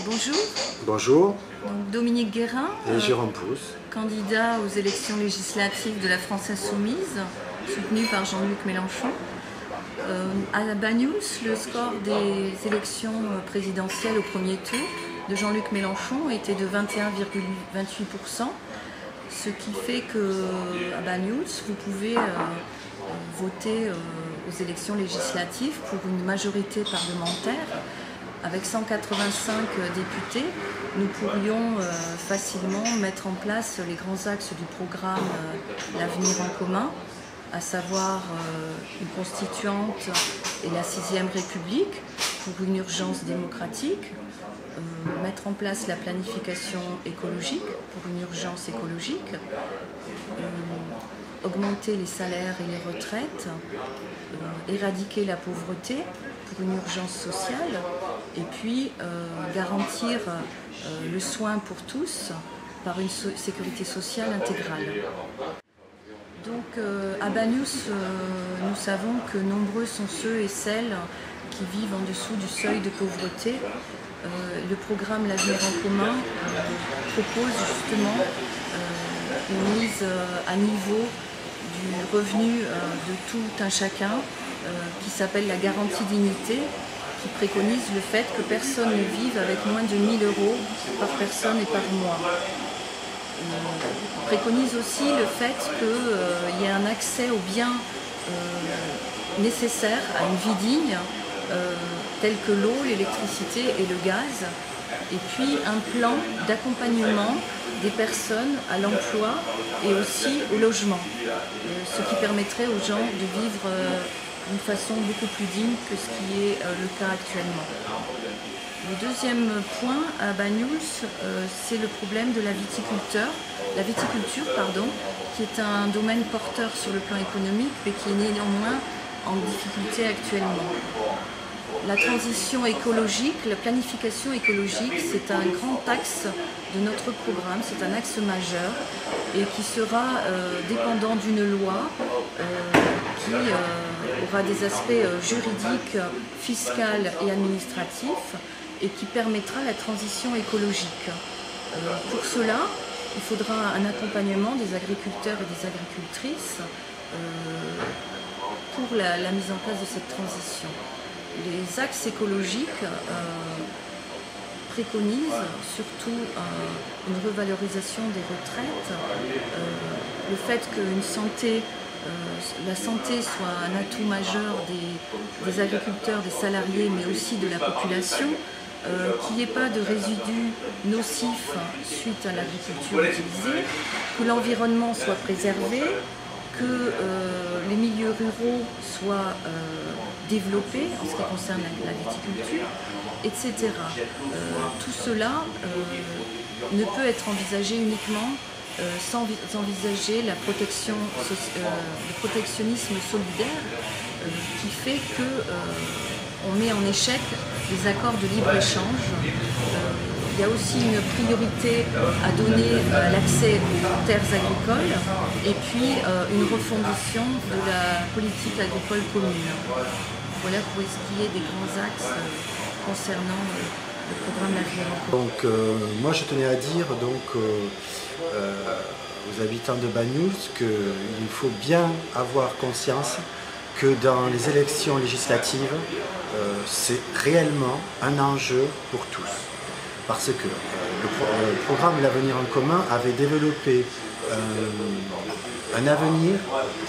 Bonjour. Bonjour. Donc, Dominique Guérin, Et Jérôme Pousse. candidat aux élections législatives de la France Insoumise, soutenu par Jean-Luc Mélenchon. À Banyuls, le score des élections présidentielles au premier tour de Jean-Luc Mélenchon était de 21,28%, ce qui fait qu'à Banyuls, vous pouvez voter aux élections législatives pour une majorité parlementaire. Avec 185 députés, nous pourrions facilement mettre en place les grands axes du programme L'Avenir en commun, à savoir une constituante et la 6e République pour une urgence démocratique, mettre en place la planification écologique pour une urgence écologique, augmenter les salaires et les retraites, éradiquer la pauvreté pour une urgence sociale et puis garantir le soin pour tous par une sécurité sociale intégrale. Donc à Banyuls, nous savons que nombreux sont ceux et celles qui vivent en dessous du seuil de pauvreté. Le programme L'Avenir en commun propose justement une mise à niveau du revenu de tout un chacun qui s'appelle la garantie dignité, qui préconise le fait que personne ne vive avec moins de 1 000 € par personne et par mois. Préconise aussi le fait qu'il y ait un accès aux biens nécessaires à une vie digne, tels que l'eau, l'électricité et le gaz, et puis un plan d'accompagnement des personnes à l'emploi et aussi au logement, ce qui permettrait aux gens de vivre d'une façon beaucoup plus digne que ce qui est le cas actuellement. Le deuxième point à Banyuls, c'est le problème de la viticulture, qui est un domaine porteur sur le plan économique, mais qui est néanmoins en difficulté actuellement. La transition écologique, la planification écologique, c'est un grand axe de notre programme, c'est un axe majeur et qui sera dépendant d'une loi qui aura des aspects juridiques, fiscaux et administratifs et qui permettra la transition écologique. Pour cela, il faudra un accompagnement des agriculteurs et des agricultrices pour la mise en place de cette transition. Les axes écologiques préconisent surtout une revalorisation des retraites, le fait que la santé soit un atout majeur des agriculteurs, des salariés, mais aussi de la population, qu'il n'y ait pas de résidus nocifs suite à l'agriculture utilisée, que l'environnement soit préservé, que les milieux ruraux soient développés en ce qui concerne la viticulture, etc. Tout cela ne peut être envisagé uniquement sans envisager le protectionnisme solidaire qui fait qu'on met en échec les accords de libre-échange. Il y a aussi une priorité à donner à l'accès aux terres agricoles et puis une refondation de la politique agricole commune. Voilà pour ce qui est des grands axes concernant le programme L'Avenir en commun. Donc moi je tenais à dire aux habitants de Banyuls qu'il faut bien avoir conscience que dans les élections législatives, c'est réellement un enjeu pour tous. Parce que le programme L'Avenir en commun avait développé un avenir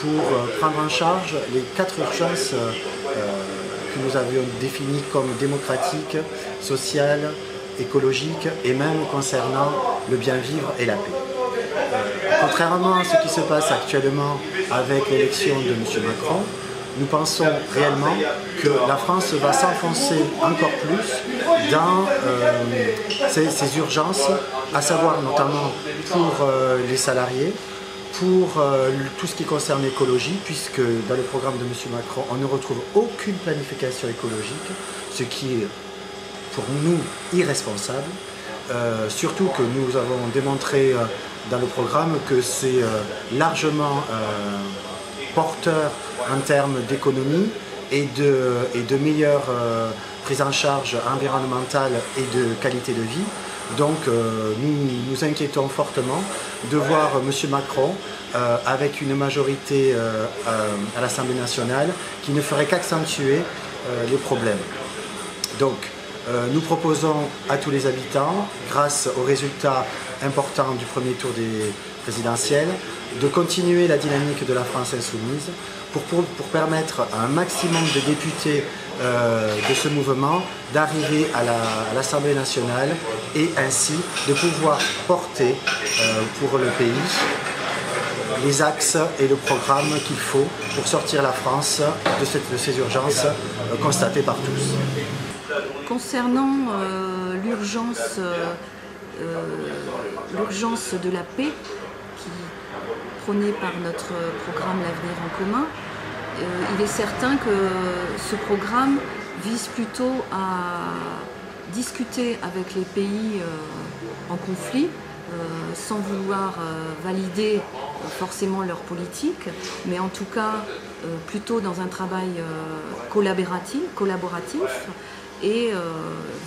pour prendre en charge les 4 urgences que nous avions définies comme démocratiques, sociales, écologiques et même concernant le bien-vivre et la paix. Contrairement à ce qui se passe actuellement avec l'élection de M. Macron, nous pensons réellement que la France va s'enfoncer encore plus dans ces urgences, à savoir notamment pour les salariés, pour tout ce qui concerne l'écologie, puisque dans le programme de M. Macron, on ne retrouve aucune planification écologique, ce qui est pour nous irresponsable. Surtout que nous avons démontré dans le programme que c'est largement porteur en termes d'économie et de meilleure prise en charge environnementale et de qualité de vie. Donc nous nous inquiétons fortement de voir M. Macron avec une majorité à l'Assemblée nationale qui ne ferait qu'accentuer les problèmes. Donc nous proposons à tous les habitants, grâce aux résultats importants du premier tour des présidentielles, de continuer la dynamique de la France insoumise pour permettre à un maximum de députés de ce mouvement d'arriver à l'Assemblée nationale et ainsi de pouvoir porter pour le pays les axes et le programme qu'il faut pour sortir la France de ces urgences constatées par tous. Concernant l'urgence de la paix qui est prônée par notre programme L'Avenir en commun, il est certain que ce programme vise plutôt à discuter avec les pays en conflit, sans vouloir valider forcément leur politique, mais en tout cas plutôt dans un travail collaboratif et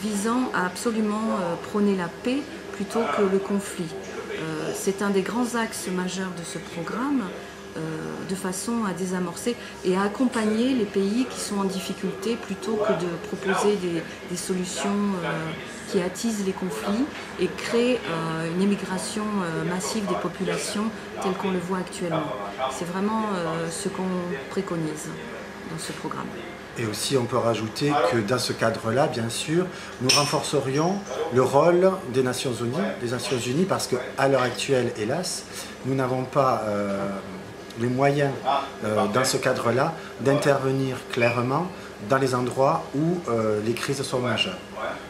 visant à absolument prôner la paix plutôt que le conflit. C'est un des grands axes majeurs de ce programme, de façon à désamorcer et à accompagner les pays qui sont en difficulté plutôt que de proposer des solutions qui attisent les conflits et créent une émigration massive des populations telle qu'on le voit actuellement. C'est vraiment ce qu'on préconise dans ce programme. Et aussi, on peut rajouter que dans ce cadre-là, bien sûr, nous renforcerions le rôle des Nations Unies, parce qu'à l'heure actuelle, hélas, nous n'avons pas les moyens, dans ce cadre-là, d'intervenir clairement dans les endroits où les crises sont majeures.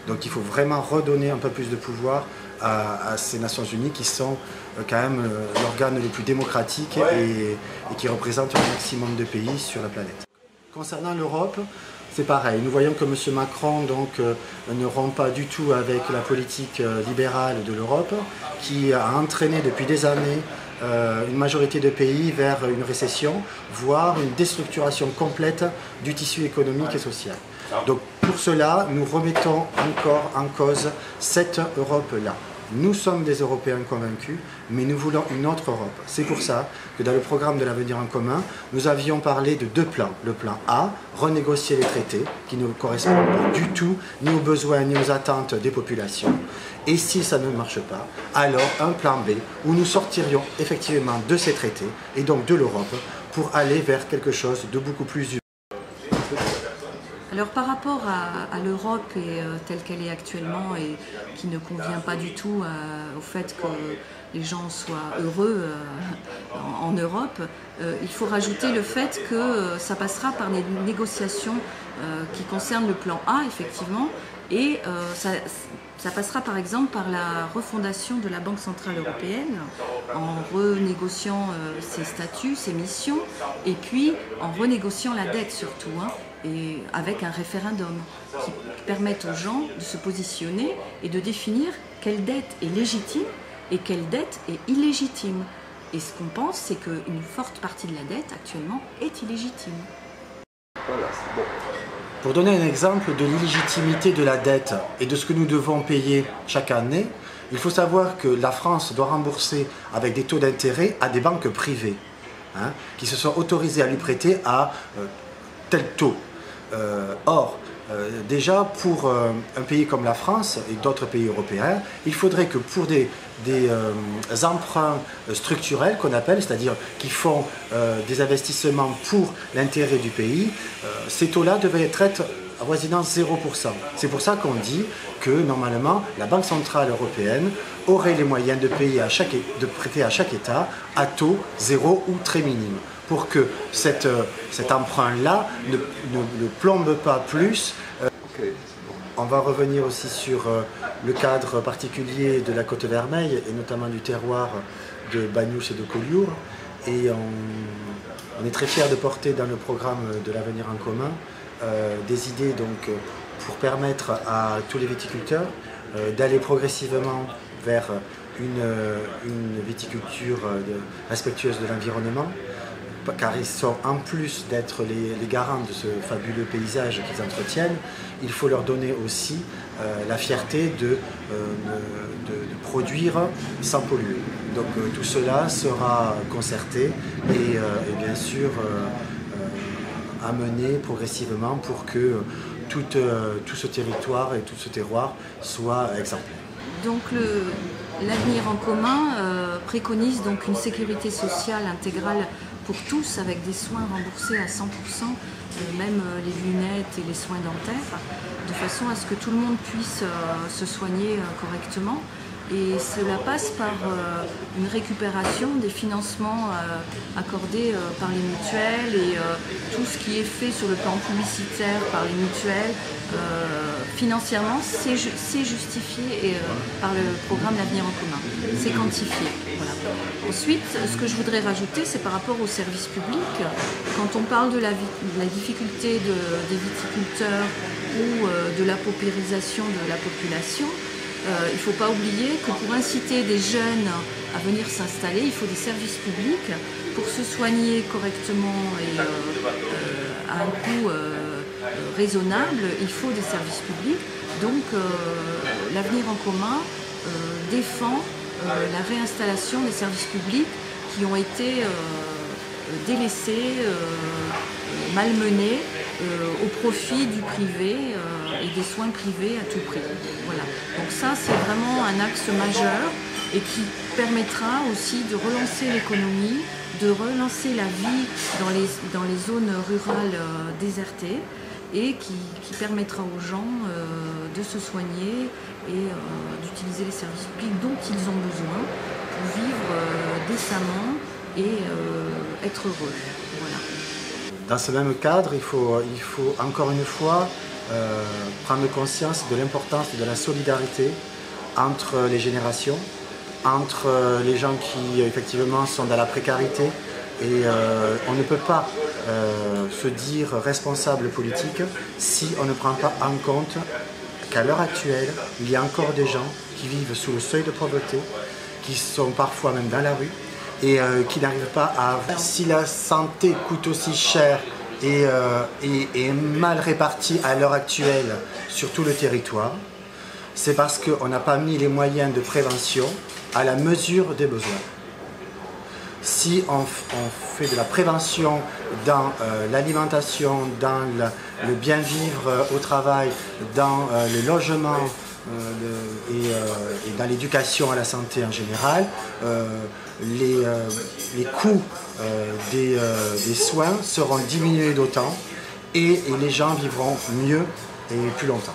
Donc il faut vraiment redonner un peu plus de pouvoir à ces Nations Unies qui sont quand même l'organe le plus démocratique et qui représente un maximum de pays sur la planète. Concernant l'Europe, c'est pareil. Nous voyons que M. Macron ne rompt pas du tout avec la politique libérale de l'Europe, qui a entraîné depuis des années une majorité de pays vers une récession, voire une déstructuration complète du tissu économique et social. Donc pour cela, nous remettons encore en cause cette Europe-là. Nous sommes des Européens convaincus, mais nous voulons une autre Europe. C'est pour ça que dans le programme de l'Avenir en commun, nous avions parlé de deux plans. Le plan A, renégocier les traités, qui ne correspondent pas du tout ni aux besoins ni aux attentes des populations. Et si ça ne marche pas, alors un plan B, où nous sortirions effectivement de ces traités, et donc de l'Europe, pour aller vers quelque chose de beaucoup plus humain. Alors par rapport à l'Europe telle qu'elle est actuellement et qui ne convient pas du tout au fait que les gens soient heureux en Europe, il faut rajouter le fait que ça passera par des négociations qui concernent le plan A effectivement et ça passera par exemple par la refondation de la Banque Centrale Européenne en renégociant ses statuts, ses missions et puis en renégociant la dette surtout. Et avec un référendum qui permette aux gens de se positionner et de définir quelle dette est légitime et quelle dette est illégitime. Et ce qu'on pense, c'est qu'une forte partie de la dette actuellement est illégitime. Voilà, c'est bon. Pour donner un exemple de l'illégitimité de la dette et de ce que nous devons payer chaque année, il faut savoir que la France doit rembourser avec des taux d'intérêt à des banques privées qui se sont autorisées à lui prêter à tel taux. Or, déjà pour un pays comme la France et d'autres pays européens, il faudrait que pour des emprunts structurels qu'on appelle, c'est-à-dire qui font des investissements pour l'intérêt du pays, ces taux-là devraient être avoisinant 0%. C'est pour ça qu'on dit que normalement la Banque Centrale Européenne aurait les moyens de prêter à chaque État à taux zéro ou très minime, pour que cet emprunt-là ne plombe pas plus. On va revenir aussi sur le cadre particulier de la Côte Vermeille, et notamment du terroir de Banyuls et de Collioure. Et on est très fiers de porter dans le programme de l'Avenir en commun des idées donc, pour permettre à tous les viticulteurs d'aller progressivement vers une viticulture respectueuse de l'environnement, car ils sont, en plus d'être les garants de ce fabuleux paysage qu'ils entretiennent, il faut leur donner aussi la fierté de produire sans polluer. Donc tout cela sera concerté et bien sûr amené progressivement pour que tout ce territoire et tout ce terroir soit exemplaire. Donc l'avenir en commun préconise donc une sécurité sociale intégrale pour tous avec des soins remboursés à 100%, même les lunettes et les soins dentaires, de façon à ce que tout le monde puisse se soigner correctement. Et cela passe par une récupération des financements accordés par les mutuelles et tout ce qui est fait sur le plan publicitaire par les mutuelles. Financièrement, c'est justifié par le programme L'Avenir en commun. C'est quantifié. Voilà. Ensuite, ce que je voudrais rajouter, c'est par rapport aux services publics. Quand on parle de la difficulté des viticulteurs ou de la paupérisation de la population, il ne faut pas oublier que pour inciter des jeunes à venir s'installer, il faut des services publics pour se soigner correctement et à un coût raisonnable. Il faut des services publics. Donc l'Avenir en commun défend la réinstallation des services publics qui ont été délaissés, malmenés au profit du privé et des soins privés à tout prix. Voilà. Donc ça, c'est vraiment un axe majeur et qui permettra aussi de relancer l'économie, de relancer la vie dans les zones rurales désertées et qui permettra aux gens de se soigner et d'utiliser les services publics dont ils ont besoin pour vivre décemment et être heureux. Voilà. Dans ce même cadre, il faut encore une fois prendre conscience de l'importance de la solidarité entre les générations, entre les gens qui effectivement sont dans la précarité. Et on ne peut pas se dire responsable politique si on ne prend pas en compte qu'à l'heure actuelle, il y a encore des gens qui vivent sous le seuil de pauvreté, qui sont parfois même dans la rue, et qui n'arrivent pas à... Si la santé coûte aussi cher et est mal répartie à l'heure actuelle sur tout le territoire, c'est parce qu'on n'a pas mis les moyens de prévention à la mesure des besoins. Si on fait de la prévention dans l'alimentation, dans le bien-vivre au travail, dans le logement et dans l'éducation à la santé en général, les coûts des soins seront diminués d'autant et les gens vivront mieux et plus longtemps.